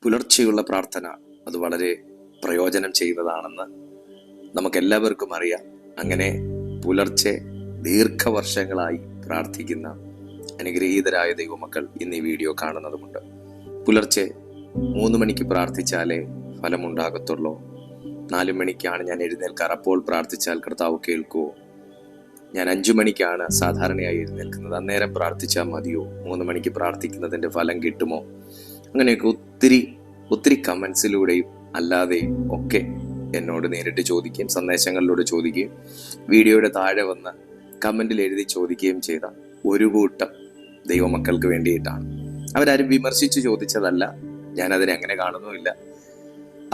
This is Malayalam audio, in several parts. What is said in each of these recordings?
പുലർച്ചെയുള്ള പ്രാർത്ഥന അത് വളരെ പ്രയോജനം ചെയ്യുന്നതാണെന്ന് നമുക്കെല്ലാവർക്കും അറിയാം. അങ്ങനെ പുലർച്ചെ ദീർഘവർഷങ്ങളായി പ്രാർത്ഥിക്കുന്ന അനുഗ്രഹീതരായ ദൈവമക്കൾ ഇന്ന് ഈ വീഡിയോ കാണുന്നതുമുണ്ട്. പുലർച്ചെ 3 മണിക്ക് പ്രാർത്ഥിച്ചാലേ ഫലമുണ്ടാകത്തുള്ളൂ, 4 മണിക്കാണ് ഞാൻ എഴുന്നേൽക്കാറ്, അപ്പോൾ പ്രാർത്ഥിച്ചാൽ കർത്താവ് കേൾക്കുമോ, ഞാൻ 5 മണിക്കാണ് സാധാരണയായി എഴുന്നേൽക്കുന്നത്, അന്നേരം പ്രാർത്ഥിച്ചാൽ മതിയോ, 3 മണിക്ക് പ്രാർത്ഥിക്കുന്നതിൻ്റെ ഫലം കിട്ടുമോ? അങ്ങനെയൊക്കെ ഒത്തിരി കമൻസിലൂടെയും അല്ലാതെയും ഒക്കെ എന്നോട് നേരിട്ട് ചോദിക്കുകയും സന്ദേശങ്ങളിലൂടെ ചോദിക്കുകയും വീഡിയോയുടെ താഴെ വന്ന് കമൻറ്റിൽ എഴുതി ചോദിക്കുകയും ചെയ്ത ഒരു കൂട്ടം ദൈവമക്കൾക്ക് വേണ്ടിയിട്ടാണ്. അവരാരും വിമർശിച്ച് ചോദിച്ചതല്ല, ഞാനതിനെ അങ്ങനെ കാണുന്നുമില്ല.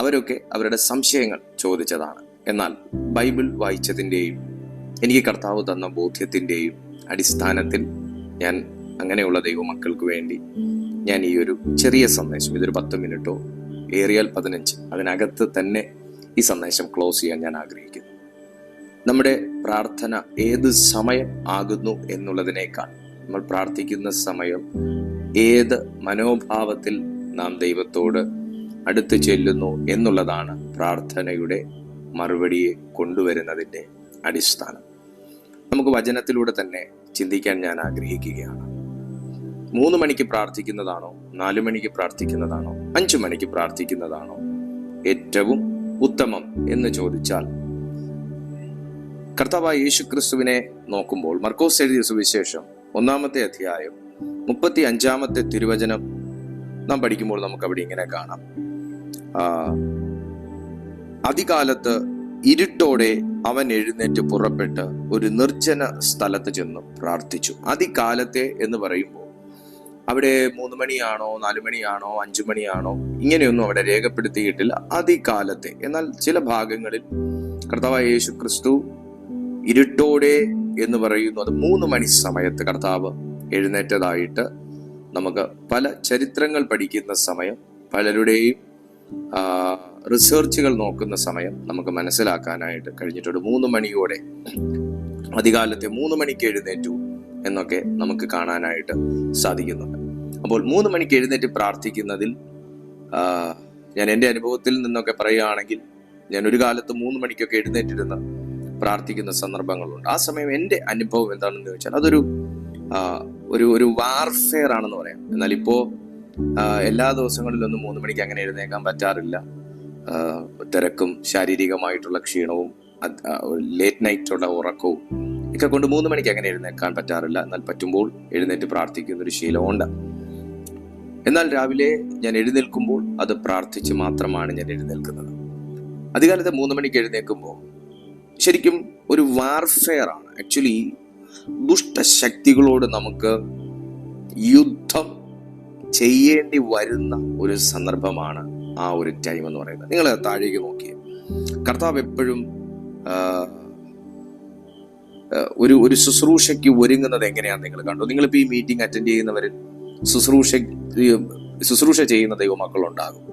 അവരൊക്കെ അവരുടെ സംശയങ്ങൾ ചോദിച്ചതാണ്. എന്നാൽ ബൈബിൾ വായിച്ചതിൻ്റെയും എനിക്ക് കർത്താവ് തന്ന ബോധ്യത്തിൻ്റെയും അടിസ്ഥാനത്തിൽ ഞാൻ അങ്ങനെയുള്ള ദൈവമക്കൾക്ക് വേണ്ടി ഞാൻ ഈ ഒരു ചെറിയ സന്ദേശം, ഇതൊരു 10 മിനിറ്റോ ഏറിയാൽ 15, അതിനകത്ത് തന്നെ ഈ സന്ദേശം ക്ലോസ് ചെയ്യാൻ ഞാൻ ആഗ്രഹിക്കുന്നു. നമ്മുടെ പ്രാർത്ഥന ഏത് സമയം ആകുന്നു എന്നുള്ളതിനേക്കാൾ നമ്മൾ പ്രാർത്ഥിക്കുന്ന സമയം ഏത് മനോഭാവത്തിൽ നാം ദൈവത്തോട് അടുത്ത് ചെല്ലുന്നു എന്നുള്ളതാണ് പ്രാർത്ഥനയുടെ മറുപടിയെ കൊണ്ടുവരുന്നതിൻ്റെ അടിസ്ഥാനം. നമുക്ക് വചനത്തിലൂടെ തന്നെ ചിന്തിക്കാൻ ഞാൻ ആഗ്രഹിക്കുകയാണ്. 3 മണിക്ക് പ്രാർത്ഥിക്കുന്നതാണോ, 4 മണിക്ക് പ്രാർത്ഥിക്കുന്നതാണോ, 5 മണിക്ക് പ്രാർത്ഥിക്കുന്നതാണോ ഏറ്റവും ഉത്തമം എന്ന് ചോദിച്ചാൽ, കർത്താവായ യേശുക്രിസ്തുവിനെ നോക്കുമ്പോൾ മർക്കോസ് എഴുതിയ സുവിശേഷം 1-ാമത്തെ അധ്യായം 35-ാമത്തെ തിരുവചനം നാം പഠിക്കുമ്പോൾ നമുക്ക് അവിടെ ഇങ്ങനെ കാണാം. അതികാലത്ത് ഇരുട്ടോടെ അവൻ എഴുന്നേറ്റ് പുറപ്പെട്ട് ഒരു നിർജ്ജന സ്ഥലത്ത് ചെന്ന് പ്രാർത്ഥിച്ചു. അതികാലത്തെ എന്ന് പറയുമ്പോൾ അവിടെ 3 മണിയാണോ, 4 മണിയാണോ, 5 മണിയാണോ, ഇങ്ങനെയൊന്നും അവിടെ രേഖപ്പെടുത്തിയിട്ടില്ല. അതികാലത്തെ. എന്നാൽ ചില ഭാഗങ്ങളിൽ കർത്താവായ യേശു ക്രിസ്തു ഇരുട്ടോടെ എന്ന് പറയുന്നു, അത് 3 മണി സമയത്ത് കർത്താവ് എഴുന്നേറ്റതായിട്ട് നമുക്ക് പല ചരിത്രങ്ങൾ പഠിക്കുന്ന സമയം, പലരുടെയും റിസർച്ചുകൾ നോക്കുന്ന സമയം നമുക്ക് മനസ്സിലാക്കാനായിട്ട് കഴിഞ്ഞിട്ടുണ്ട്. 3 മണിയോടെ, അതികാലത്തെ 3 മണിക്ക് എഴുന്നേറ്റു എന്നൊക്കെ നമുക്ക് കാണാനായിട്ട് സാധിക്കുന്നുണ്ട്. അപ്പോൾ 3 മണിക്ക് എഴുന്നേറ്റ് പ്രാർത്ഥിക്കുന്നതിൽ ഞാൻ എൻ്റെ അനുഭവത്തിൽ നിന്നൊക്കെ പറയുകയാണെങ്കിൽ, ഞാൻ ഒരു കാലത്ത് 3 മണിക്കൊക്കെ എഴുന്നേറ്റിരുന്ന് പ്രാർത്ഥിക്കുന്ന സന്ദർഭങ്ങളുണ്ട്. ആ സമയം എൻ്റെ അനുഭവം എന്താണെന്ന് ചോദിച്ചാൽ അതൊരു ഒരു വാർഫെയർ ആണെന്ന് പറയാം. എന്നാൽ ഇപ്പോൾ എല്ലാ ദിവസങ്ങളിലൊന്നും 3 മണിക്ക് അങ്ങനെ എഴുന്നേക്കാൻ പറ്റാറില്ല. തിരക്കും ശാരീരികമായിട്ടുള്ള ക്ഷീണവും ലേറ്റ് നൈറ്റുള്ള ഉറക്കവും ഒക്കെ കൊണ്ട് 3 മണിക്ക് അങ്ങനെ എഴുന്നേക്കാൻ പറ്റാറില്ല. എന്നാൽ പറ്റുമ്പോൾ എഴുന്നേറ്റ് പ്രാർത്ഥിക്കുന്നൊരു ശീലമുണ്ട്. എന്നാൽ രാവിലെ ഞാൻ എഴുന്നേൽക്കുമ്പോൾ അത് പ്രാർത്ഥിച്ച് മാത്രമാണ് ഞാൻ എഴുന്നേൽക്കുന്നത്. അധികാലത്തെ 3 മണിക്ക് എഴുന്നേൽക്കുമ്പോൾ ശരിക്കും ഒരു വാർഫെയർ ആണ്. ആക്ച്വലി ദുഷ്ടശക്തികളോട് നമുക്ക് യുദ്ധം ചെയ്യേണ്ടി വരുന്ന ഒരു സന്ദർഭമാണ് ആ ഒരു ടൈം എന്ന് പറയുന്നത്. നിങ്ങൾ താഴേക്ക് നോക്കിയേ, കർത്താവ് എപ്പോഴും ഒരു ശുശ്രൂഷയ്ക്ക് ഒരുങ്ങുന്നത് എങ്ങനെയാണെന്ന് നിങ്ങൾ കണ്ടു. നിങ്ങളിപ്പോൾ ഈ മീറ്റിംഗ് അറ്റൻഡ് ചെയ്യുന്നവരിൽ ശുശ്രൂഷ ചെയ്യുന്ന ദൈവമക്കളുണ്ടാകും,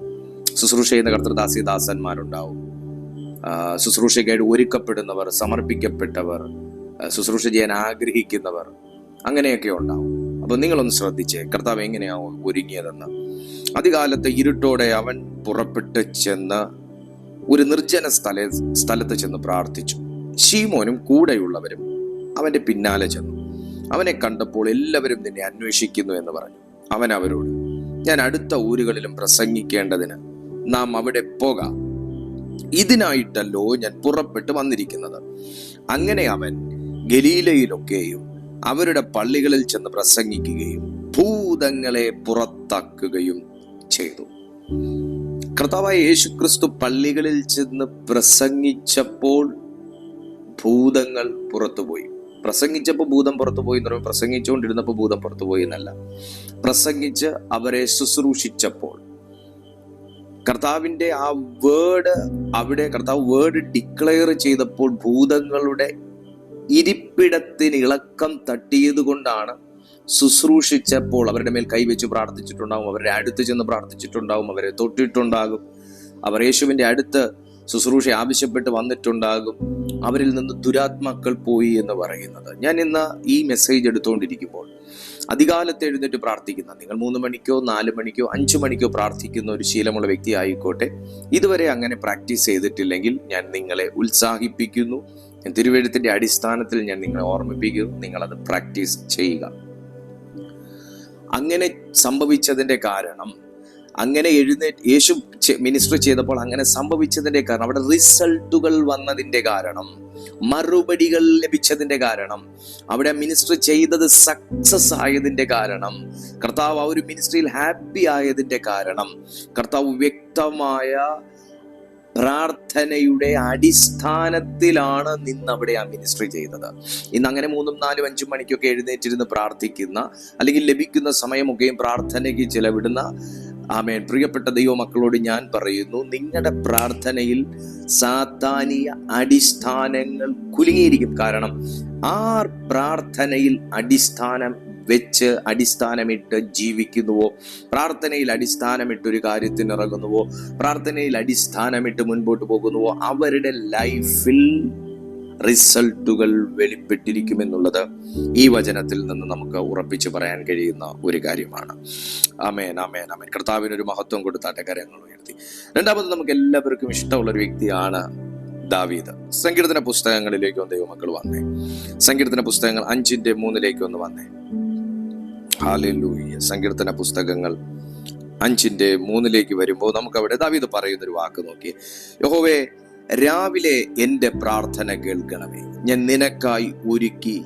ശുശ്രൂഷ ചെയ്യുന്ന കർത്തൃദാസിദാസന്മാരുണ്ടാവും, ശുശ്രൂഷയ്ക്കായിട്ട് ഒരുക്കപ്പെടുന്നവർ, സമർപ്പിക്കപ്പെട്ടവർ, ശുശ്രൂഷ ചെയ്യാൻ ആഗ്രഹിക്കുന്നവർ, അങ്ങനെയൊക്കെ ഉണ്ടാവും. അപ്പോൾ നിങ്ങളൊന്ന് ശ്രദ്ധിച്ചേ, കർത്താവ് എങ്ങനെയാവും ഒരുങ്ങിയതെന്ന്. അതികാലത്ത് ഇരുട്ടോടെ അവൻ പുറപ്പെട്ട് ചെന്ന് ഒരു നിർജ്ജന സ്ഥലത്ത് ചെന്ന് പ്രാർത്ഥിച്ചു. ശീമോനും കൂടെയുള്ളവരും അവന്റെ പിന്നാലെ ചെന്നു. അവനെ കണ്ടപ്പോൾ എല്ലാവരും നിന്നെ അന്വേഷിക്കുന്നു എന്ന് പറഞ്ഞു. അവൻ അവരോട്, ഞാൻ അടുത്ത ഊരുകളിലും പ്രസംഗിക്കേണ്ടതിന് നാം അവിടെ പോകാം, ഇതിനായിട്ടല്ലോ ഞാൻ പുറപ്പെട്ട് വന്നിരിക്കുന്നത്. അങ്ങനെ അവൻ ഗലീലയിലൊക്കെയും അവരുടെ പള്ളികളിൽ ചെന്ന് പ്രസംഗിക്കുകയും ഭൂതങ്ങളെ പുറത്താക്കുകയും ചെയ്തു. കർത്താവായ യേശുക്രിസ്തു പള്ളികളിൽ ചെന്ന് പ്രസംഗിച്ചപ്പോൾ ഭൂതങ്ങൾ പുറത്തുപോയി. പ്രസംഗിച്ചപ്പോൾ ഭൂതം പുറത്തുപോയി എന്ന് പറയുമ്പോൾ പ്രസംഗിച്ചുകൊണ്ടിരുന്നപ്പോൾ ഭൂതം പുറത്തുപോയി എന്നല്ല. പ്രസംഗിച്ച് അവരെ ശുശ്രൂഷിച്ചപ്പോൾ കർത്താവിൻ്റെ ആ വേർഡ്, അവിടെ കർത്താവ് വേർഡ് ഡിക്ലെയർ ചെയ്തപ്പോൾ ഭൂതങ്ങളുടെ ഇരിപ്പിടത്തിന് ഇളക്കം തട്ടിയത് കൊണ്ടാണ് ശുശ്രൂഷിച്ചപ്പോൾ അവരുടെ മേൽ കൈവച്ച് പ്രാർത്ഥിച്ചിട്ടുണ്ടാവും, അവരുടെ അടുത്ത് ചെന്ന് പ്രാർത്ഥിച്ചിട്ടുണ്ടാവും, അവരെ തൊട്ടിട്ടുണ്ടാകും, അവർ യേശുവിൻ്റെ അടുത്ത് ശുശ്രൂഷ ആവശ്യപ്പെട്ട് വന്നിട്ടുണ്ടാകും, അവരിൽ നിന്ന് ദുരാത്മാക്കൾ പോയി എന്ന് പറയുന്നത്. ഞാൻ ഇന്ന് ഈ മെസ്സേജ് എടുത്തുകൊണ്ടിരിക്കുമ്പോൾ അധികാലത്ത് എഴുന്നേറ്റ് പ്രാർത്ഥിക്കുന്ന, നിങ്ങൾ 3 മണിക്കോ 4 മണിക്കോ 5 മണിക്കോ പ്രാർത്ഥിക്കുന്ന ഒരു ശീലമുള്ള വ്യക്തി ആയിക്കോട്ടെ, ഇതുവരെ അങ്ങനെ പ്രാക്ടീസ് ചെയ്തിട്ടില്ലെങ്കിൽ ഞാൻ നിങ്ങളെ ഉത്സാഹിപ്പിക്കുന്നു. തിരുവെഴുത്തിന്റെ അടിസ്ഥാനത്തിൽ ഞാൻ നിങ്ങളെ ഓർമ്മിപ്പിക്കുന്നു, നിങ്ങളത് പ്രാക്ടീസ് ചെയ്യുക. അങ്ങനെ സംഭവിച്ചതിന്റെ കാരണം, അങ്ങനെ യേശു മിനിസ്റ്റർ ചെയ്തപ്പോൾ അങ്ങനെ സംഭവിച്ചതിന്റെ കാരണം, അവിടെ റിസൾട്ടുകൾ വന്നതിന്റെ കാരണം, മറുപടികൾ ലഭിച്ചതിന്റെ കാരണം, അവിടെ മിനിസ്റ്റർ ചെയ്തത് സക്സസ് ആയതിന്റെ കാരണം, കർത്താവ് ആ ഒരു മിനിസ്ട്രിയിൽ ഹാപ്പി ആയതിന്റെ കാരണം, കർത്താവ് വ്യക്തമായ പ്രാർത്ഥനയുടെ അടിസ്ഥാനത്തിലാണ് അവിടെ ആ മിനിസ്ട്രി ചെയ്തത്. ഇന്ന് അങ്ങനെ 3, 4, 5 മണിക്കൊക്കെ എഴുന്നേറ്റിരുന്ന് പ്രാർത്ഥിക്കുന്ന, അല്ലെങ്കിൽ ലഭിക്കുന്ന സമയമൊക്കെയും പ്രാർത്ഥനയ്ക്ക് ചിലവിടുന്ന ആമേൻ പ്രിയപ്പെട്ട ദൈവമക്കളോട് ഞാൻ പറയുന്നു, നിങ്ങളുടെ പ്രാർത്ഥനയിൽ സാത്താനിക അടിസ്ഥാനങ്ങൾ കുലുങ്ങിയിരിക്കും. കാരണം ആർ പ്രാർത്ഥനയിൽ അടിസ്ഥാനമിട്ട് ജീവിക്കുന്നുവോ, പ്രാർത്ഥനയിൽ അടിസ്ഥാനമിട്ടൊരു കാര്യത്തിന് ഇറങ്ങുന്നുവോ, പ്രാർത്ഥനയിൽ അടിസ്ഥാനമിട്ട് മുൻപോട്ട് പോകുന്നുവോ, അവരുടെ ലൈഫിൽ റിസൾട്ടുകൾ വെളിപ്പെട്ടിരിക്കുമെന്നുള്ളത് ഈ വചനത്തിൽ നിന്ന് നമുക്ക് ഉറപ്പിച്ച് പറയാൻ കഴിയുന്ന ഒരു കാര്യമാണ്. ആമേൻ, ആമേൻ, ആമേൻ. കർത്താവിനൊരു മഹത്വം കൊടുത്താട്ടെ, കരങ്ങൾ ഉയർത്തി. രണ്ടാമത് നമുക്ക് എല്ലാവർക്കും ഇഷ്ടമുള്ള ഒരു വ്യക്തിയാണ് ദാവീദ്. സങ്കീർത്തന പുസ്തകങ്ങളിലേക്ക് ഒന്ന് ദൈവമക്കൾ വന്നേ. സങ്കീർത്തന പുസ്തകങ്ങൾ 5:3 ഒന്ന് വന്നേ. ഹല്ലേലൂയ. സങ്കീർത്തന പുസ്തകങ്ങൾ 5:3 വരുമ്പോൾ നമുക്ക് അവിടെ ദാവീദ് പറയുന്നൊരു വാക്ക് നോക്കി. യഹോവേ, രാവിലെ എൻ്റെ പ്രാർത്ഥന കേൾക്കണമേ, ഞാൻ നിനക്കായി ഒരുക്കി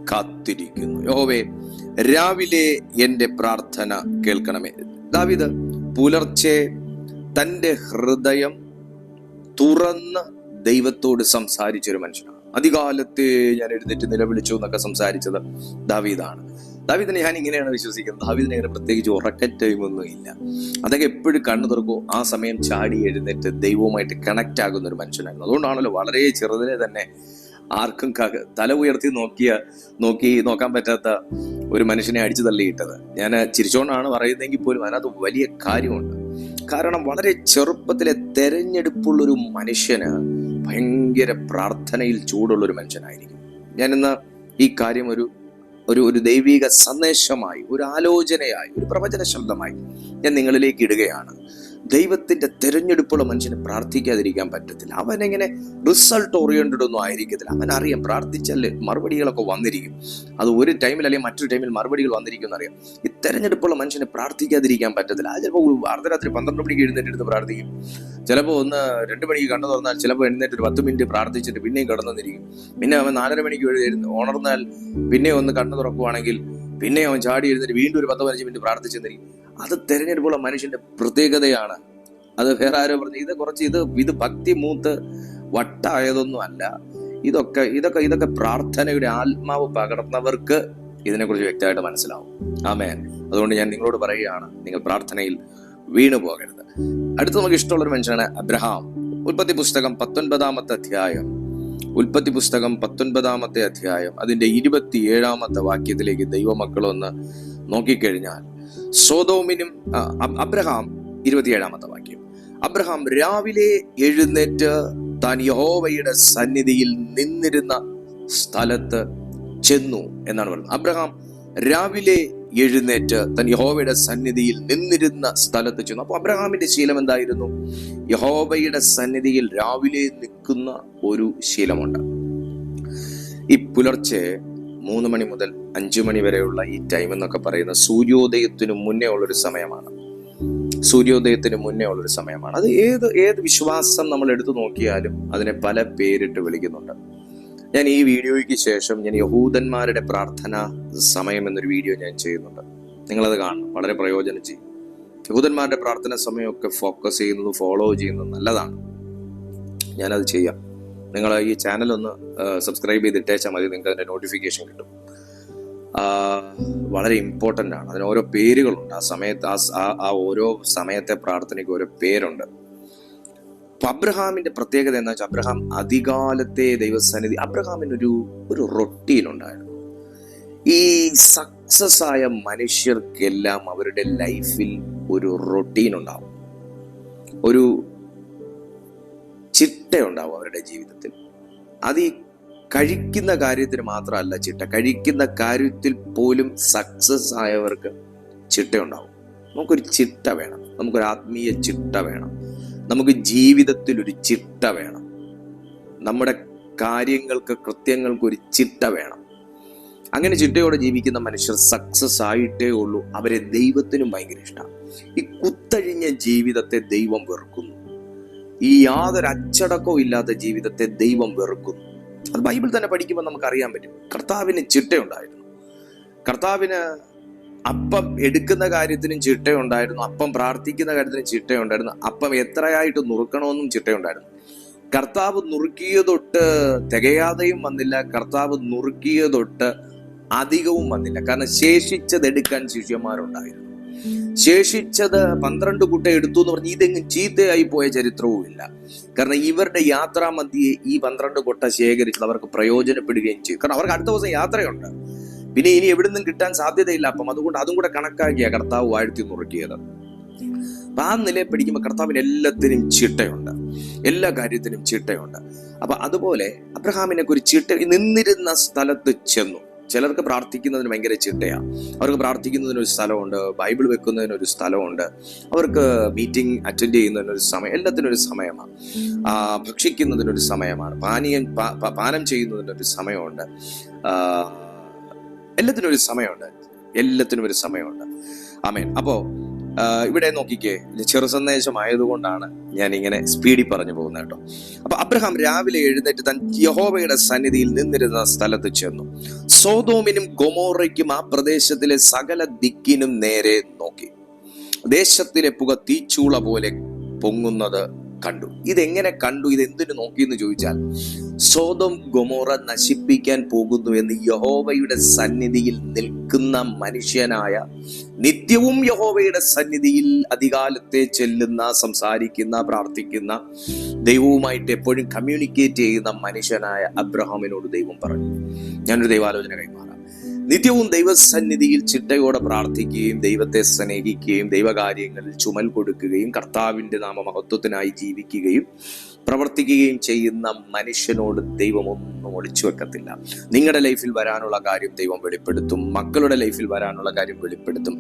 കാത്തിരിക്കുന്നു. യഹോവേ, രാവിലെ എൻ്റെ പ്രാർത്ഥന കേൾക്കണമേ. ദാവീദ് പുലർച്ചെ തൻ്റെ ഹൃദയം തുറന്ന് ദൈവത്തോട് സംസാരിച്ചൊരു മനുഷ്യനാണ്. അധികാലത്തെ ഞാൻ എഴുന്നേറ്റ് നിലവിളിച്ചു എന്നൊക്കെ സംസാരിച്ചത് ദാവീദാണ്. ദാവീദിനെ ഞാൻ ഇങ്ങനെയാണ് വിശ്വസിക്കുന്നത്, ദാവീദിനെ ഇങ്ങനെ പ്രത്യേകിച്ച് ഉറക്ക ടൈമൊന്നും ഇല്ല. അതൊക്കെ എപ്പോഴും കണ്ണു തുറക്കും, ആ സമയം ചാടി എഴുന്നേറ്റ് ദൈവവുമായിട്ട് കണക്ട് ആകുന്ന ഒരു മനുഷ്യനായിരുന്നു. അതുകൊണ്ടാണല്ലോ വളരെ ചെറുതിനെ തന്നെ ആർക്കും തല ഉയർത്തി നോക്കാൻ പറ്റാത്ത ഒരു മനുഷ്യനെ അടിച്ചു തള്ളിയിട്ടത്. ഞാൻ ചിരിച്ചോണ്ടാണ് പറയുന്നതെങ്കിൽ പോലും അതിനകത്ത് വലിയ കാര്യമുണ്ട്. കാരണം വളരെ ചെറുപ്പത്തിലെ തെരഞ്ഞെടുപ്പുള്ളൊരു മനുഷ്യന് ഭയങ്കര പ്രാർത്ഥനയിൽ ചൂടുള്ളൊരു മനുഷ്യനായിരിക്കും. ഞാനിന്ന് ഈ കാര്യം ഒരു ദൈവിക സന്ദേശമായി, ഒരു ആലോചനയായി, ഒരു പ്രവചന ശബ്ദമായി ഞാൻ നിങ്ങളിലേക്ക് ഇടുകയാണ്. ദൈവത്തിന്റെ തെരഞ്ഞെടുപ്പുള്ള മനുഷ്യന് പ്രാർത്ഥിക്കാതിരിക്കാൻ പറ്റത്തില്ല. അവനെങ്ങനെ റിസൾട്ട് ഓറിയന്റഡ് ഒന്നും ആയിരിക്കത്തില്ല. അവനറിയാം പ്രാർത്ഥിച്ചാൽ മറുപടികളൊക്കെ വന്നിരിക്കും. അത് ഒരു ടൈമിൽ അല്ലെങ്കിൽ മറ്റൊരു ടൈമിൽ മറുപടികൾ വന്നിരിക്കും എന്നറിയാം. ഈ തെരഞ്ഞെടുപ്പുള്ള മനുഷ്യന് പ്രാർത്ഥിക്കാതിരിക്കാൻ പറ്റത്തില്ല. അത് ചിലപ്പോൾ അർദ്ധരാത്രി 12 മണിക്ക് എഴുന്നേറ്റ് പ്രാർത്ഥിക്കും, ചിലപ്പോൾ 2 മണിക്ക് കണ്ണു തുറന്നാൽ ചിലപ്പോൾ എഴുന്നേറ്റ് ഒരു 10 മിനിറ്റ് പ്രാർത്ഥിച്ചിട്ട് പിന്നെയും കടന്നിരിക്കും. പിന്നെ അവൻ 4:30 മണിക്ക് ഉണർന്നാൽ പിന്നെ ഒന്ന് കണ്ണു തുറക്കുവാണെങ്കിൽ പിന്നെ അവൻ ചാടി എഴുന്നേറ്റ് വീണ്ടും ഒരു 10-15 മിനിറ്റ് പ്രാർത്ഥിച്ചെന്നിരിക്കും. അത് തെരഞ്ഞെടുപ്പുള്ള മനുഷ്യന്റെ പ്രത്യേകതയാണ്. അത് വേറെ ആരോ പറഞ്ഞു, ഇത് ഭക്തി മൂത്ത് വട്ടായതൊന്നും അല്ല. ഇതൊക്കെ പ്രാർത്ഥനയുടെ ആത്മാവ് പകർന്നവർക്ക് ഇതിനെക്കുറിച്ച് വ്യക്തമായിട്ട് മനസ്സിലാവും. ആമേൻ. അതുകൊണ്ട് ഞാൻ നിങ്ങളോട് പറയുകയാണ്, നിങ്ങൾ പ്രാർത്ഥനയിൽ വീണു പോകരുത്. അടുത്ത് നമുക്ക് ഇഷ്ടമുള്ളൊരു മനുഷ്യനാണ് അബ്രഹാം. ഉൽപ്പത്തി പുസ്തകം 19-ാമത്തെ അധ്യായം, ഉൽപ്പത്തി പുസ്തകം 19-ാമത്തെ അധ്യായം അതിന്റെ 27-ാമത്തെ വാക്യത്തിലേക്ക് ദൈവമക്കളൊന്ന് നോക്കിക്കഴിഞ്ഞാൽ, സോദോമിനും അബ്രഹാം 27-ാമത്തെ വാക്യം, അബ്രഹാം രാവിലെ എഴുന്നേറ്റ് താൻ യഹോവയുടെ സന്നിധിയിൽ നിന്നിരുന്ന സ്ഥലത്ത് ചെന്നു എന്നാണ് പറയുന്നത്. അബ്രഹാം രാവിലെ എഴുന്നേറ്റ് താൻ യഹോവയുടെ സന്നിധിയിൽ നിന്നിരുന്ന സ്ഥലത്ത് ചെന്നു. അപ്പൊ അബ്രഹാമിന്റെ ശീലം എന്തായിരുന്നു? യഹോവയുടെ സന്നിധിയിൽ രാവിലെ നിൽക്കുന്ന ഒരു ശീലമുണ്ട്. ഈ പുലർച്ചെ 3 മണി മുതൽ 5 മണി വരെയുള്ള ഈ ടൈം എന്നൊക്കെ പറയുന്ന സൂര്യോദയത്തിന് മുന്നേ ഉള്ളൊരു സമയമാണ്. സൂര്യോദയത്തിന് മുന്നേ ഉള്ളൊരു സമയമാണ്. അത് ഏത് വിശ്വാസം നമ്മൾ എടുത്തു നോക്കിയാലും അതിനെ പല പേരിട്ട് വിളിക്കുന്നുണ്ട്. ഞാൻ ഈ വീഡിയോയ്ക്ക് ശേഷം ഞാൻ യഹൂദന്മാരുടെ പ്രാർത്ഥന സമയം എന്നൊരു വീഡിയോ ഞാൻ ചെയ്യുന്നുണ്ട്. നിങ്ങളത് കാണണം, വളരെ പ്രയോജനം ചെയ്യും. യഹൂദന്മാരുടെ പ്രാർത്ഥന സമയമൊക്കെ ഫോക്കസ് ചെയ്യുന്നത്, ഫോളോ ചെയ്യുന്നത് നല്ലതാണ്. ഞാനത് ചെയ്യാം. നിങ്ങൾ ഈ ചാനൽ ഒന്ന് സബ്സ്ക്രൈബ് ചെയ്തിട്ടേച്ചാൽ മതി, നിങ്ങൾക്ക് അതിൻ്റെ നോട്ടിഫിക്കേഷൻ കിട്ടും. വളരെ ഇമ്പോർട്ടൻ്റ് ആണ്. അതിന് ഓരോ പേരുകളുണ്ട്. ആ സമയത്ത് ആ ഓരോ സമയത്തെ പ്രാർത്ഥനയ്ക്ക് ഓരോ പേരുണ്ട്. അബ്രഹാമിന്റെ പ്രത്യേകത എന്താ വെച്ചാൽ, അബ്രഹാം അധികാലത്തെ ദൈവസന്നിധി, അബ്രഹാമിനൊരു റൊട്ടീൻ ഉണ്ടായിരുന്നു. ഈ സക്സസ് ആയ മനുഷ്യർക്കെല്ലാം അവരുടെ ലൈഫിൽ ഒരു റൊട്ടീൻ ഉണ്ടാവും, ഒരു ചിട്ടയുണ്ടാവും അവരുടെ ജീവിതത്തിൽ. അത് ഈ കഴിക്കുന്ന കാര്യത്തിന് മാത്രമല്ല ചിട്ട, കഴിക്കുന്ന കാര്യത്തിൽ പോലും സക്സസ് ആയവർക്ക് ചിട്ടയുണ്ടാവും. നമുക്കൊരു ചിട്ട വേണം, നമുക്കൊരു ആത്മീയ ചിട്ട വേണം, നമുക്ക് ജീവിതത്തിൽ ഒരു ചിട്ട വേണം, നമ്മുടെ കാര്യങ്ങൾക്ക് കൃത്യങ്ങൾക്ക് ഒരു ചിട്ട വേണം. അങ്ങനെ ചിട്ടയോടെ ജീവിക്കുന്ന മനുഷ്യർ സക്സസ് ആയിട്ടേ ഉള്ളൂ. അവരെ ദൈവത്തിനും ഭയങ്കര ഇഷ്ടമാണ്. ഈ കുത്തഴിഞ്ഞ ജീവിതത്തെ ദൈവം വെറുക്കുന്നു. ഈ യാതൊരു അച്ചടക്കവും ഇല്ലാത്ത ജീവിതത്തെ ദൈവം വെറുക്കുന്നു. അത് ബൈബിൾ തന്നെ പഠിക്കുമ്പോൾ നമുക്ക് അറിയാൻ പറ്റും. കർത്താവിന് ചിട്ടയുണ്ടായിരുന്നു. കർത്താവിന് അപ്പം എടുക്കുന്ന കാര്യത്തിനും ചിട്ടയുണ്ടായിരുന്നു, അപ്പം പ്രാർത്ഥിക്കുന്ന കാര്യത്തിനും ചിട്ടയുണ്ടായിരുന്നു, അപ്പം എത്രയായിട്ട് നുറുക്കണമെന്നും ചിട്ടയുണ്ടായിരുന്നു. കർത്താവ് നുറുക്കിയ തൊട്ട് തികയാതെയും വന്നില്ല, കർത്താവ് നുറുക്കിയ തൊട്ട് അധികവും വന്നില്ല. കാരണം ശേഷിച്ചത് എടുക്കാൻ ശിഷ്യന്മാരുണ്ടായിരുന്നു. ശേഷിച്ചത് 12 കൂട്ടം എടുത്തു എന്ന് പറഞ്ഞ് ഇതെങ്ങും ചീത്തയായി പോയ ചരിത്രവും ഇല്ല. കാരണം ഇവരുടെ യാത്രാ മധ്യേ ഈ 12 കൊട്ട ശേഖരിച്ചത് അവർക്ക് പ്രയോജനപ്പെടുകയും ചെയ്യും. കാരണം അവർക്ക് അടുത്ത ദിവസം യാത്രയുണ്ട്, പിന്നെ ഇനി എവിടെ നിന്നും കിട്ടാൻ സാധ്യതയില്ല. അപ്പം അതുകൊണ്ട് അതും കൂടെ കണക്കാക്കിയ കർത്താവ് വാഴ്ത്തി നുറുക്കിയത്. അപ്പൊ ആ നിലയെ പഠിക്കുമ്പോൾ കർത്താവിന് എല്ലാത്തിനും ചിട്ടയുണ്ട്, എല്ലാ കാര്യത്തിനും ചിട്ടയുണ്ട്. അപ്പൊ അതുപോലെ അബ്രഹാമിനെ ഒരു ചിട്ട, നിന്നിരുന്ന സ്ഥലത്ത് ചെന്നു. ചിലർക്ക് പ്രാർത്ഥിക്കുന്നതിന് ഭയങ്കര ചിട്ടയാണ്. അവർക്ക് പ്രാർത്ഥിക്കുന്നതിനൊരു സ്ഥലമുണ്ട്, ബൈബിൾ വെക്കുന്നതിനൊരു സ്ഥലമുണ്ട്, അവർക്ക് മീറ്റിംഗ് അറ്റൻഡ് ചെയ്യുന്നതിനൊരു സമയം, എല്ലാത്തിനൊരു സമയമാണ്. ഭക്ഷിക്കുന്നതിനൊരു സമയമാണ്, പാനം ചെയ്യുന്നതിനൊരു സമയമുണ്ട്, എല്ലാത്തിനും ഒരു സമയമുണ്ട്. ആമേൻ. അപ്പോ ഇവിടെ നോക്കിക്കേ, ചെറു സന്ദേശമായതുകൊണ്ടാണ് ഞാൻ ഇങ്ങനെ സ്പീഡിൽ പറഞ്ഞു പോകുന്നത് കേട്ടോ. അപ്പൊ അബ്രഹാം രാവിലെ എഴുന്നേറ്റ് താൻ യഹോവയുടെ സന്നിധിയിൽ നിന്നിരുന്ന സ്ഥലത്ത് ചെന്നു. സോദോമിനും ഗൊമോറയ്ക്കും ആ പ്രദേശത്തിലെ സകല ദിക്കിനും നേരെ നോക്കി. ദേശത്തിലെ പുക തീച്ചൂള പോലെ പൊങ്ങുന്നത് കണ്ടു. ഇതെങ്ങനെ കണ്ടു? ഇതെന്തിനു നോക്കിയെന്ന് ചോദിച്ചാൽ, സോദോം ഗൊമോറ നശിപ്പിക്കാൻ പോകുന്നു എന്ന് യഹോവയുടെ സന്നിധിയിൽ നിൽക്കുന്ന മനുഷ്യനായ, നിത്യവും യഹോവയുടെ സന്നിധിയിൽ അധികാലത്തെ ചെല്ലുന്ന, സംസാരിക്കുന്ന, പ്രാർത്ഥിക്കുന്ന, ദൈവവുമായിട്ട് എപ്പോഴും കമ്മ്യൂണിക്കേറ്റ് ചെയ്യുന്ന മനുഷ്യനായ അബ്രഹാമിനോട് ദൈവം പറഞ്ഞു. ഞാനൊരു ദൈവാലോചന കൈമാറാം. നിത്യവും ദൈവസന്നിധിയിൽ ചിട്ടയോടെ പ്രാർത്ഥിക്കുകയും ദൈവത്തെ സ്നേഹിക്കുകയും ദൈവകാര്യങ്ങളിൽ ചുമൽ കൊടുക്കുകയും കർത്താവിൻ്റെ നാമമഹത്വത്തിനായി ജീവിക്കുകയും പ്രവർത്തിക്കുകയും ചെയ്യുന്ന മനുഷ്യനോട് ദൈവം ഒന്നും ഒളിച്ചു വെക്കത്തില്ല. നിങ്ങളുടെ ലൈഫിൽ വരാനുള്ള കാര്യം ദൈവം വെളിപ്പെടുത്തും, മക്കളുടെ ലൈഫിൽ വരാനുള്ള കാര്യം വെളിപ്പെടുത്തും,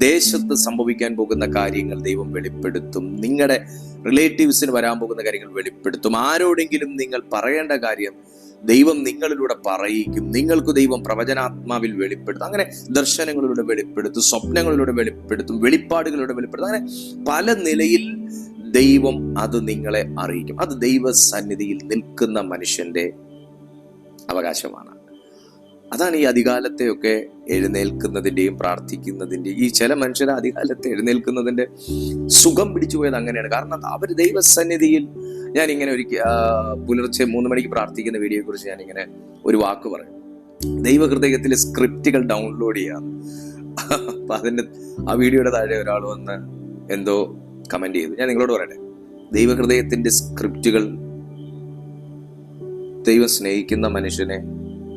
ദേശത്ത് സംഭവിക്കാൻ പോകുന്ന കാര്യങ്ങൾ ദൈവം വെളിപ്പെടുത്തും, നിങ്ങളുടെ റിലേറ്റീവ്സിന് വരാൻ പോകുന്ന കാര്യങ്ങൾ വെളിപ്പെടുത്തും, ആരോടെങ്കിലും നിങ്ങൾ പറയേണ്ട കാര്യം ദൈവം നിങ്ങളിലൂടെ പറയിക്കും, നിങ്ങൾക്ക് ദൈവം പ്രവചനാത്മാവിൽ വെളിപ്പെടുത്തും, അങ്ങനെ ദർശനങ്ങളിലൂടെ വെളിപ്പെടുത്തും, സ്വപ്നങ്ങളിലൂടെ വെളിപ്പെടുത്തും, വെളിപ്പാടുകളിലൂടെ വെളിപ്പെടുത്തും. അങ്ങനെ പല നിലയിൽ ദൈവം അത് നിങ്ങളെ അറിയിക്കും. അത് ദൈവസന്നിധിയിൽ നിൽക്കുന്ന മനുഷ്യന്റെ അവകാശമാണ്. അതാണ് ഈ അധികാലത്തെയൊക്കെ എഴുന്നേൽക്കുന്നതിൻ്റെയും പ്രാർത്ഥിക്കുന്നതിൻ്റെയും, ഈ ചില മനുഷ്യരെ അധികാലത്തെ എഴുന്നേൽക്കുന്നതിൻ്റെ സുഖം പിടിച്ചു പോയത് അങ്ങനെയാണ്. കാരണം അവർ ദൈവസന്നിധിയിൽ, ഞാനിങ്ങനെ പുലർച്ചെ 3 മണിക്ക് പ്രാർത്ഥിക്കുന്ന വീഡിയോയെ കുറിച്ച് ഞാനിങ്ങനെ ഒരു വാക്ക് പറയും. ദൈവഹൃദയത്തിലെ സ്ക്രിപ്റ്റുകൾ ഡൗൺലോഡ് ചെയ്യാം. അപ്പൊ അതിൻ്റെ ആ വീഡിയോയുടെ താഴെ ഒരാൾ വന്ന് എന്തോ കമന്റ് ചെയ്തു. ഞാൻ നിങ്ങളോട് പറയട്ടെ, ദൈവഹൃദയത്തിന്റെ സ്ക്രിപ്റ്റുകൾ ദൈവം സ്നേഹിക്കുന്ന മനുഷ്യനെ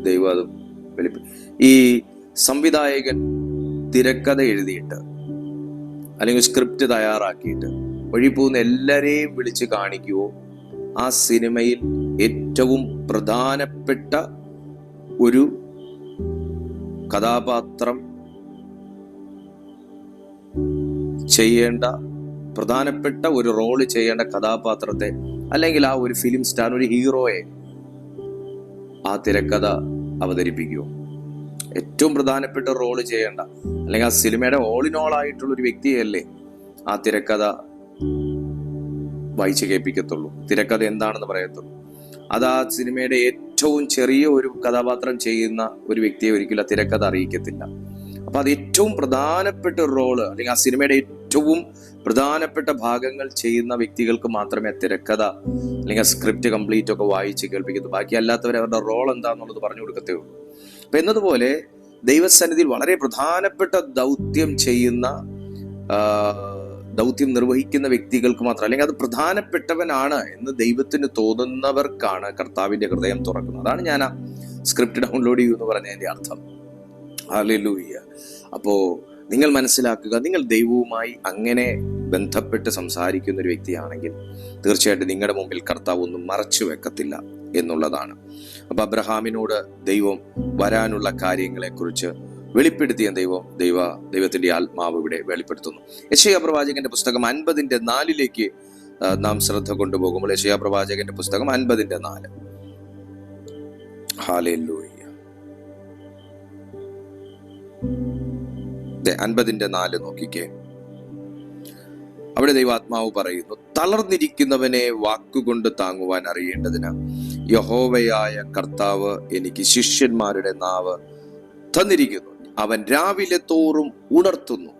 ദൈവം അത് ഈ സംവിധായകൻ തിരക്കഥ എഴുതിയിട്ട് അല്ലെങ്കിൽ സ്ക്രിപ്റ്റ് തയ്യാറാക്കിയിട്ട് വഴി പോകുന്ന എല്ലാരെയും വിളിച്ച് കാണിക്കുവോ, ആ സിനിമയിൽ ഏറ്റവും പ്രധാനപ്പെട്ട ഒരു കഥാപാത്രം ചെയ്യേണ്ട, പ്രധാനപ്പെട്ട ഒരു റോള് ചെയ്യേണ്ട കഥാപാത്രത്തെ, അല്ലെങ്കിൽ ആ ഒരു ഫിലിം സ്റ്റാർ, ഒരു ഹീറോയെ ആ തിരക്കഥ അവതരിപ്പിക്കുമോ? ഏറ്റവും പ്രധാനപ്പെട്ട റോള് ചെയ്യേണ്ട, അല്ലെങ്കിൽ ആ സിനിമയുടെ ഓൾ ഇൻ ഓൾ ആയിട്ടുള്ള ഒരു വ്യക്തിയല്ലേ ആ തിരക്കഥ വായിച്ച് കേൾപ്പിക്കത്തുള്ളൂ, തിരക്കഥ എന്താണെന്ന് പറയത്തുള്ളൂ. അത് ആ സിനിമയുടെ ഏറ്റവും ചെറിയ ഒരു കഥാപാത്രം ചെയ്യുന്ന ഒരു വ്യക്തിയെ ഒരിക്കലും ആ തിരക്കഥ അറിയിക്കത്തില്ല. അപ്പൊ അത് ഏറ്റവും പ്രധാനപ്പെട്ട റോള്, അല്ലെങ്കിൽ ആ സിനിമയുടെ ഏറ്റവും പ്രധാനപ്പെട്ട ഭാഗങ്ങൾ ചെയ്യുന്ന വ്യക്തികൾക്ക് മാത്രമേ തിരക്കഥ അല്ലെങ്കിൽ സ്ക്രിപ്റ്റ് കംപ്ലീറ്റ് ഒക്കെ വായിച്ച് കേൾപ്പിക്കത്തു. ബാക്കി അല്ലാത്തവർ അവരുടെ റോൾ എന്താന്നുള്ളത് പറഞ്ഞു കൊടുക്കത്തേ ഉള്ളൂ. അപ്പൊ എന്നതുപോലെ ദൈവസന്നിധിയിൽ വളരെ പ്രധാനപ്പെട്ട ദൗത്യം നിർവഹിക്കുന്ന വ്യക്തികൾക്ക് മാത്രം, അല്ലെങ്കിൽ അത് പ്രധാനപ്പെട്ടവനാണ് എന്ന് ദൈവത്തിന് തോന്നുന്നവർക്കാണ് കർത്താവിന്റെ ഹൃദയം തുറക്കുന്നത്. അതാണ് ഞാൻ ആ സ്ക്രിപ്റ്റ് ഡൗൺലോഡ് ചെയ്യൂ എന്ന് പറഞ്ഞതിന്റെ അർത്ഥം. ഹല്ലേലൂയ. അപ്പോ നിങ്ങൾ മനസ്സിലാക്കുക, നിങ്ങൾ ദൈവവുമായി അങ്ങനെ ബന്ധപ്പെട്ട് സംസാരിക്കുന്ന ഒരു വ്യക്തിയാണെങ്കിൽ തീർച്ചയായിട്ടും നിങ്ങളുടെ മുമ്പിൽ കർത്താവ് ഒന്നും മറച്ചു വെക്കത്തില്ല എന്നുള്ളതാണ്. അപ്പൊ അബ്രഹാമിനോട് ദൈവം വരാനുള്ള കാര്യങ്ങളെക്കുറിച്ച് വെളിപ്പെടുത്തിയ ദൈവത്തിന്റെ ആത്മാവ് ഇവിടെ വെളിപ്പെടുത്തുന്നു. യെശയ്യാ പ്രവാചകന്റെ പുസ്തകം 50:4 നാം ശ്രദ്ധ കൊണ്ടുപോകുമ്പോൾ, യെശയ്യാ പ്രവാചകന്റെ പുസ്തകം 50:4. ഹല്ലേലൂയ. 50:4 നോക്കിക്കേ. അവിടെ ദൈവാത്മാവ് പറയുന്നു, തളർന്നിരിക്കുന്നവനെ വാക്കുകൊണ്ട് താങ്ങുവാൻ അറിയേണ്ടതിന് യഹോവയായ കർത്താവ് എനിക്ക് ശിഷ്യന്മാരുടെ നാവ് തന്നിരിക്കുന്നു. അവൻ രാവിലെ തോറും ഉണർത്തുന്നു,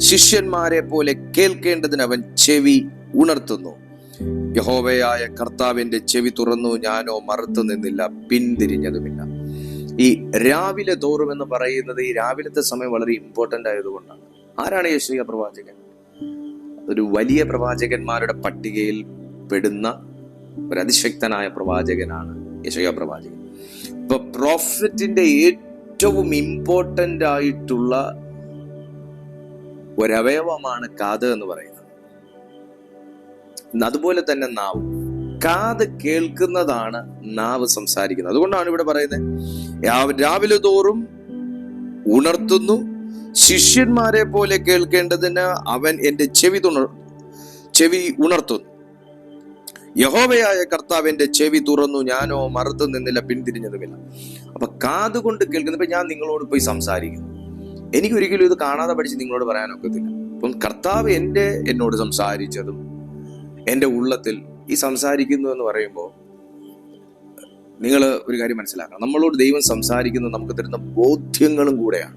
ശിഷ്യന്മാരെ പോലെ കേൾക്കേണ്ടതിന് അവൻ ചെവി ഉണർത്തുന്നു. യഹോവയായ കർത്താവിന്റെ ചെവി തുറന്നു, ഞാനോ മറുത്തു നിന്നില്ല, പിന്തിരിഞ്ഞതുമില്ല. ഈ രാവിലെ തോറും എന്ന് പറയുന്നത് ഈ രാവിലത്തെ സമയം വളരെ ഇമ്പോർട്ടന്റ് ആയതുകൊണ്ടാണ്. ആരാണ് യെശയ്യാ പ്രവാചകൻ? ഒരു വലിയ പ്രവാചകന്മാരുടെ പട്ടികയിൽ പെടുന്ന ഒരു അതിശക്തനായ പ്രവാചകനാണ് യെശയ്യാ പ്രവാചകൻ. ഇപ്പൊ പ്രോഫറ്റിന്റെ ഏറ്റവും ഇമ്പോർട്ടന്റ് ആയിട്ടുള്ള ഒരവയവമാണ് കാത് എന്ന് പറയുന്നത്. അതുപോലെ തന്നെ നാവ്. കാത് കേൾക്കുന്നതാണ്, നാവ് സംസാരിക്കുന്നത്. അതുകൊണ്ടാണ് ഇവിടെ പറയുന്നത്, രാവിലെ തോറും ഉണർത്തുന്നു, ശിഷ്യന്മാരെ പോലെ കേൾക്കേണ്ടതിന് അവൻ എന്റെ ചെവി ഉണർത്തുന്നു. യഹോവയായ കർത്താവിന്റെ ചെവി തുറന്നു, ഞാനോ മറുത്തു നിന്നില്ല, പിന്തിരിഞ്ഞതുമില്ല. അപ്പൊ കാത് കൊണ്ട് കേൾക്കുന്ന, ഇപ്പൊ ഞാൻ നിങ്ങളോട് പോയി സംസാരിക്കുന്നു, എനിക്ക് ഒരിക്കലും ഇത് കാണാതെ പഠിച്ച് നിങ്ങളോട് പറയാനൊക്കത്തില്ല. അപ്പം കർത്താവ് എന്നോട് സംസാരിച്ചതും എൻ്റെ ഉള്ളത്തിൽ ഈ സംസാരിക്കുന്നു എന്ന് പറയുമ്പോൾ നിങ്ങൾ ഒരു കാര്യം മനസ്സിലാക്കണം, നമ്മളോട് ദൈവം സംസാരിക്കുന്നത് നമുക്ക് തരുന്ന ബോധ്യങ്ങളും കൂടെയാണ്.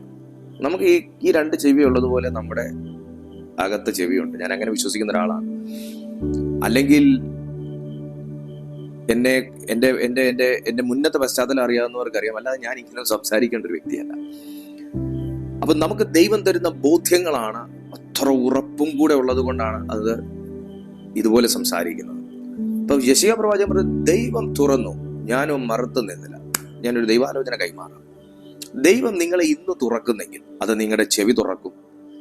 നമുക്ക് ഈ രണ്ട് ചെവി ഉള്ളതുപോലെ നമ്മുടെ അകത്ത് ചെവിയുണ്ട്. ഞാൻ അങ്ങനെ വിശ്വസിക്കുന്ന ഒരാളാണ്. അല്ലെങ്കിൽ എന്റെ മുന്നത്തെ പശ്ചാത്തലം അറിയാവുന്നവർക്ക് അറിയാം, അല്ലാതെ ഞാൻ ഇങ്ങനെ സംസാരിക്കേണ്ട ഒരു വ്യക്തിയല്ല. അപ്പൊ നമുക്ക് ദൈവം തരുന്ന ബോധ്യങ്ങളാണ് അത്ര ഉറപ്പും കൂടെ ഉള്ളത് കൊണ്ടാണ് അത് ഇതുപോലെ സംസാരിക്കുന്നത്. ഇപ്പൊ യെശയ്യാ പ്രവാചകൻ പറഞ്ഞു, ദൈവം തുറന്നു, ഞാനും മറുത്തു നിന്നില്ല. ഞാനൊരു ദൈവാലോചന കൈമാറാം. ദൈവം നിങ്ങളെ ഇന്ന് തുറക്കുന്നെങ്കിൽ അത് നിങ്ങളുടെ ചെവി തുറക്കും,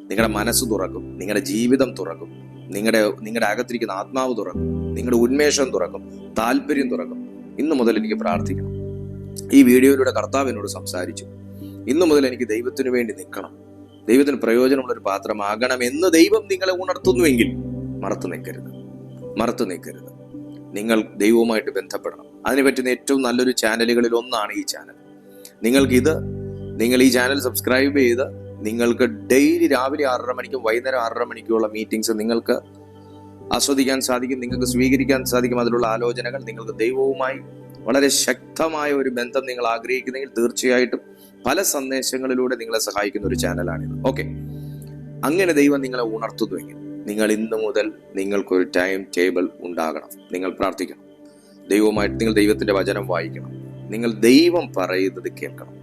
നിങ്ങളുടെ മനസ്സ് തുറക്കും, നിങ്ങളുടെ ജീവിതം തുറക്കും, നിങ്ങളുടെ അകത്തിരിക്കുന്ന ആത്മാവ് തുറക്കും, നിങ്ങളുടെ ഉന്മേഷം തുറക്കും, താല്പര്യം തുറക്കും. ഇന്നു മുതൽ എനിക്ക് പ്രാർത്ഥിക്കണം. ഈ വീഡിയോയിലൂടെ കർത്താവ് എന്നോട് സംസാരിച്ചു, ഇന്നു മുതൽ എനിക്ക് ദൈവത്തിനു വേണ്ടി നിൽക്കണം, ദൈവത്തിന് പ്രയോജനമുള്ള ഒരു പാത്രമാകണം എന്ന് ദൈവം നിങ്ങളെ ഉണർത്തുന്നുവെങ്കിൽ മറത്തു നിൽക്കരുത്. നിങ്ങൾ ദൈവവുമായിട്ട് ബന്ധപ്പെടണം. അതിന് പറ്റുന്ന ഏറ്റവും നല്ലൊരു ചാനലുകളിൽ ഒന്നാണ് ഈ ചാനൽ. നിങ്ങൾ ഈ ചാനൽ സബ്സ്ക്രൈബ് ചെയ്ത് നിങ്ങൾക്ക് ഡെയിലി രാവിലെ 6:30 മണിക്കും വൈകുന്നേരം 6:30 മണിക്കുള്ള മീറ്റിംഗ്സ് നിങ്ങൾക്ക് ആസ്വദിക്കാൻ സാധിക്കും, നിങ്ങൾക്ക് സ്വീകരിക്കാൻ സാധിക്കും. അതിലുള്ള ആലോചനകൾ നിങ്ങൾക്ക് ദൈവവുമായി വളരെ ശക്തമായ ഒരു ബന്ധം നിങ്ങൾ ആഗ്രഹിക്കുന്നെങ്കിൽ തീർച്ചയായിട്ടും പല സന്ദേശങ്ങളിലൂടെ നിങ്ങളെ സഹായിക്കുന്ന ഒരു ചാനലാണിത്. ഓക്കെ, അങ്ങനെ ദൈവം നിങ്ങളെ ഉണർത്തുന്നുവെങ്കിൽ നിങ്ങൾ ഇന്നു മുതൽ നിങ്ങൾക്കൊരു ടൈം ടേബിൾ ഉണ്ടാകണം. നിങ്ങൾ പ്രാർത്ഥിക്കണം, ദൈവവുമായിട്ട് നിങ്ങൾ ദൈവത്തിന്റെ വചനം വായിക്കണം, നിങ്ങൾ ദൈവം പറയുന്നത് കേൾക്കണം.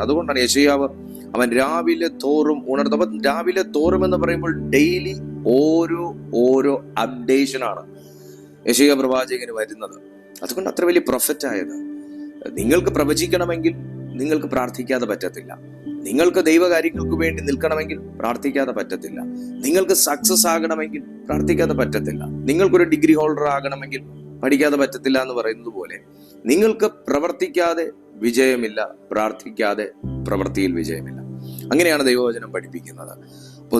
അതുകൊണ്ടാണ് യെശയ്യാവ് അവൻ രാവിലെ തോറും ഉണർന്നു. അപ്പൊ രാവിലെ തോറും എന്ന് പറയുമ്പോൾ ഡെയിലി ഓരോ അപ്ഡേഷനാണ് യെശയ്യാ പ്രവാചകന് വരുന്നത്. അതുകൊണ്ട് അത്ര വലിയ പ്രൊഫറ്റ് ആയത്. നിങ്ങൾക്ക് പ്രവചിക്കണമെങ്കിൽ നിങ്ങൾക്ക് പ്രാർത്ഥിക്കാതെ പറ്റത്തില്ല. നിങ്ങൾക്ക് ദൈവകാര്യങ്ങൾക്ക് വേണ്ടി നിൽക്കണമെങ്കിൽ പ്രാർത്ഥിക്കാതെ പറ്റത്തില്ല. നിങ്ങൾക്ക് സക്സസ് ആകണമെങ്കിൽ പ്രാർത്ഥിക്കാതെ പറ്റത്തില്ല. നിങ്ങൾക്കൊരു ഡിഗ്രി ഹോൾഡർ ആകണമെങ്കിൽ പഠിക്കാതെ പറ്റത്തില്ല എന്ന് പറയുന്നത് പോലെ നിങ്ങൾക്ക് പ്രവർത്തിക്കാതെ വിജയമില്ല, പ്രാർത്ഥിക്കാതെ പ്രവൃത്തിയിൽ വിജയമില്ല. അങ്ങനെയാണ് ദൈവവചനം പഠിപ്പിക്കുന്നത്. അപ്പോൾ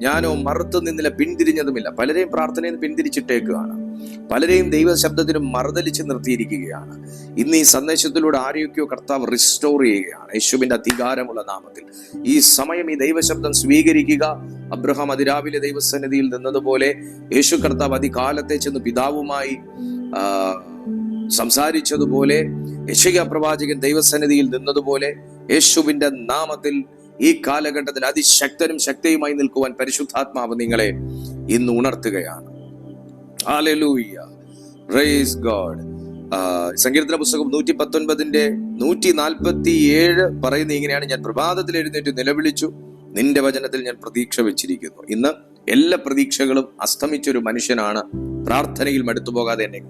ഞാനോ മറുത്തു നിന്നില്ല, പിന്തിരിഞ്ഞതുമില്ല. പലരെയും പ്രാർത്ഥനയിൽ പിന്തിരിച്ചിട്ടേക്കുകയാണ്, പലരെയും ദൈവശബ്ദത്തിന് മറുതലിച്ച് നിർത്തിയിരിക്കുകയാണ്. ഇന്ന് ഈ സന്ദേശത്തിലൂടെ ആരെയൊക്കെയോ കർത്താവ് റിസ്റ്റോർ ചെയ്യുകയാണ് യേശുവിന്റെ അധികാരമുള്ള നാമത്തിൽ. ഈ സമയം ഈ ദൈവശബ്ദം സ്വീകരിക്കുക. അബ്രഹാം അതിരാവിലെ ദൈവസന്നിധിയിൽ നിന്നതുപോലെ യേശു കർത്താവ് അതികാലത്തെ ചെന്ന് പിതാവുമായി സംസാരിച്ചതുപോലെ, യെശയ്യാ പ്രവാചകൻ ദൈവസന്നിധിയിൽ നിന്നതുപോലെ യേശുവിന്റെ നാമത്തിൽ ഈ കാലഘട്ടത്തിൽ അതിശക്തനും ശക്തിയുമായി നിൽക്കുവാൻ പരിശുദ്ധാത്മാവ് നിങ്ങളെ ഇന്ന് ഉണർത്തുകയാണ്. Hallelujah, praise God. സങ്കീർത്തന പുസ്തകം 119:147 പറയുന്നത് ഇങ്ങനെയാണ്: ഞാൻ പ്രഭാതത്തിൽ എഴുന്നേറ്റ് നിലവിളിച്ചു, നിന്റെ വചനത്തിൽ ഞാൻ പ്രതീക്ഷ വെച്ചിരിക്കുന്നു. ഇന്ന് എല്ലാ പ്രതീക്ഷകളും അസ്തമിച്ചൊരു മനുഷ്യനാണ് പ്രാർത്ഥനയിൽ മടുത്തുപോകാതെ എന്നെ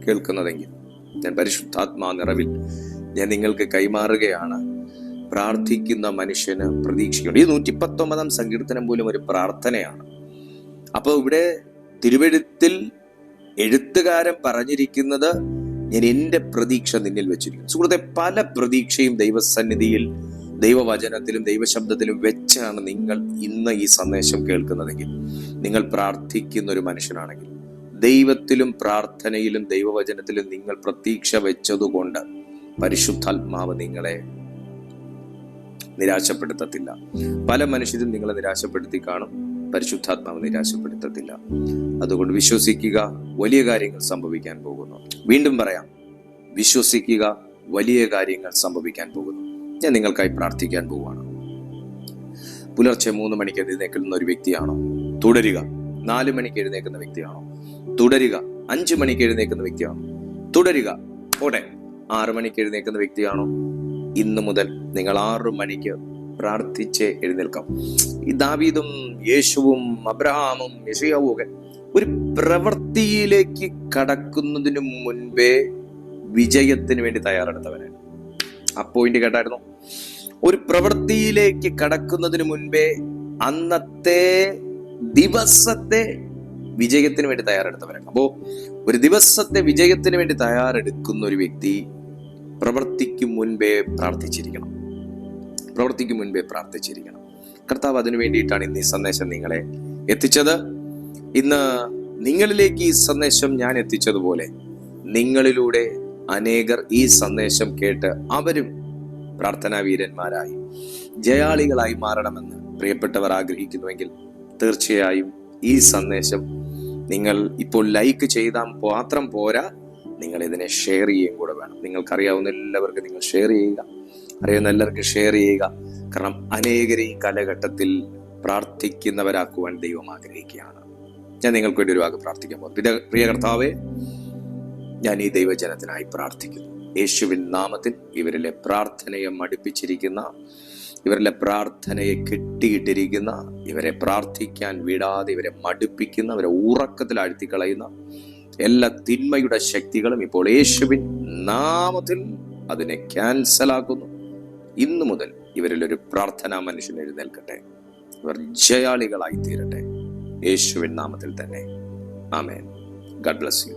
കേൾക്കുന്നതെങ്കിൽ ഞാൻ പരിശുദ്ധാത്മാ നിറവിൽ ഞാൻ നിങ്ങൾക്ക് കൈമാറുകയാണ്. പ്രാർത്ഥിക്കുന്ന മനുഷ്യന് പ്രതീക്ഷയുണ്ട്. ഈ 119 സങ്കീർത്തനം പോലും ഒരു പ്രാർത്ഥനയാണ്. അപ്പൊ ഇവിടെ തിരുവെഴുത്തിൽ എഴുത്തുകാരൻ പറഞ്ഞിരിക്കുന്നത്, ഞാൻ എൻ്റെ പ്രതീക്ഷ നിന്നിൽ വെച്ചിരിക്കുന്നു. സുഹൃത്തെ, പല പ്രതീക്ഷയും ദൈവസന്നിധിയിൽ, ദൈവവചനത്തിലും ദൈവശബ്ദത്തിലും വെച്ചാണ് നിങ്ങൾ ഇന്ന് ഈ സന്ദേശം കേൾക്കുന്നതെങ്കിൽ, നിങ്ങൾ പ്രാർത്ഥിക്കുന്ന ഒരു മനുഷ്യനാണെങ്കിൽ, ദൈവത്തിലും പ്രാർത്ഥനയിലും ദൈവവചനത്തിലും നിങ്ങൾ പ്രതീക്ഷ വെച്ചതുകൊണ്ട് പരിശുദ്ധാത്മാവ് നിങ്ങളെ നിരാശപ്പെടുത്തത്തില്ല. പല മനുഷ്യരും നിങ്ങളെ നിരാശപ്പെടുത്തി കാണും, പരിശുദ്ധാത്മാവ് നിരാശപ്പെടുത്തത്തില്ല. അതുകൊണ്ട് വിശ്വസിക്കുക, വലിയ കാര്യങ്ങൾ സംഭവിക്കാൻ പോകുന്നു. വീണ്ടും പറയാം, വിശ്വസിക്കുക, വലിയ കാര്യങ്ങൾ സംഭവിക്കാൻ പോകുന്നു. ഞാൻ നിങ്ങൾക്കായി പ്രാർത്ഥിക്കാൻ പോവുകയാണ്. പുലർച്ചെ 3 മണിക്ക് എഴുന്നേൽക്കുന്ന ഒരു വ്യക്തിയാണോ? തുടരുക. 4 മണിക്ക് എഴുന്നേൽക്കുന്ന വ്യക്തിയാണോ? തുടരുക. 5 മണിക്ക് എഴുന്നേൽക്കുന്ന വ്യക്തിയാണോ? തുടരുക. പോട്ടെ, 6 മണിക്ക് എഴുന്നേൽക്കുന്ന വ്യക്തിയാണോ? ഇന്നു മുതൽ നിങ്ങൾ 6 മണിക്ക് പ്രാർത്ഥിച്ച് എഴുന്നേൽക്കാം. ഈ ദാവീദും യേശുവും അബ്രഹാമും യെശയ്യാവും ഒക്കെ ഒരു പ്രവൃത്തിയിലേക്ക് കടക്കുന്നതിന് മുൻപേ വിജയത്തിന് വേണ്ടി തയ്യാറെടുത്തവനാണ്. ആ പോയിന്റ് കേട്ടായിരുന്നു. ഒരു പ്രവൃത്തിയിലേക്ക് കടക്കുന്നതിന് മുൻപേ അന്നത്തെ ദിവസത്തെ വിജയത്തിന് വേണ്ടി തയ്യാറെടുത്തവരാണ്. അപ്പോ ഒരു ദിവസത്തെ വിജയത്തിന് വേണ്ടി തയ്യാറെടുക്കുന്ന ഒരു വ്യക്തി പ്രവൃത്തിക്ക് മുൻപേ പ്രാർത്ഥിച്ചിരിക്കണം. കർത്താവ് അതിനു വേണ്ടിയിട്ടാണ് ഇന്ന് ഈ സന്ദേശം നിങ്ങളെ എത്തിച്ചത്. ഇന്ന് നിങ്ങളിലേക്ക് ഈ സന്ദേശം ഞാൻ എത്തിച്ചതുപോലെ നിങ്ങളിലൂടെ അനേകർ ഈ സന്ദേശം കേട്ട് അവരും പ്രാർത്ഥനാ വീരന്മാരായി ജയാളികളായി മാറണമെന്ന് പ്രിയപ്പെട്ടവർ ആഗ്രഹിക്കുന്നുവെങ്കിൽ തീർച്ചയായും ഈ സന്ദേശം നിങ്ങൾ ഇപ്പോൾ ലൈക്ക് ചെയ്താൽ മാത്രം പോരാ, നിങ്ങൾ ഇതിനെ ഷെയർ ചെയ്യുകയും കൂടെ വേണം. നിങ്ങൾക്കറിയാവുന്ന എല്ലാവർക്കും നിങ്ങൾ ഷെയർ ചെയ്യുക, അറിയുന്ന എല്ലാവർക്കും ഷെയർ ചെയ്യുക. കാരണം അനേകരെ ഈ കാലഘട്ടത്തിൽ പ്രാർത്ഥിക്കുന്നവരാക്കുവാൻ ദൈവം ആഗ്രഹിക്കുകയാണ്. ഞാൻ നിങ്ങൾക്ക് വേണ്ടി ഒരു വാക്ക് പ്രാർത്ഥിക്കാൻ പോകുന്നു. പ്രിയ കർത്താവേ, ഞാൻ ഈ ദൈവജനത്തിനായി പ്രാർത്ഥിക്കുന്നു. യേശുവിൻ നാമത്തിൽ ഇവരിലെ പ്രാർത്ഥനയെ മടുപ്പിച്ചിരിക്കുന്ന, ഇവരിലെ പ്രാർത്ഥനയെ കെട്ടിയിട്ടിരിക്കുന്ന, ഇവരെ പ്രാർത്ഥിക്കാൻ വിടാതെ ഇവരെ മടുപ്പിക്കുന്ന, അവരെ ഉറക്കത്തിൽ ആഴ്ത്തിക്കളയുന്ന എല്ലാ തിന്മയുടെ ശക്തികളും ഇപ്പോൾ യേശുവിൻ നാമത്തിൽ അതിനെ ക്യാൻസലാക്കുന്നു. ഇന്നു മുതൽ ഇവരിൽ ഒരു പ്രാർത്ഥനാ മനുഷ്യൻ എഴുന്നേൽക്കട്ടെ. ഇവർ ജയാളികളായി തീരട്ടെ. യേശുവിൻ നാമത്തിൽ തന്നെ. ആമേൻ. God bless U.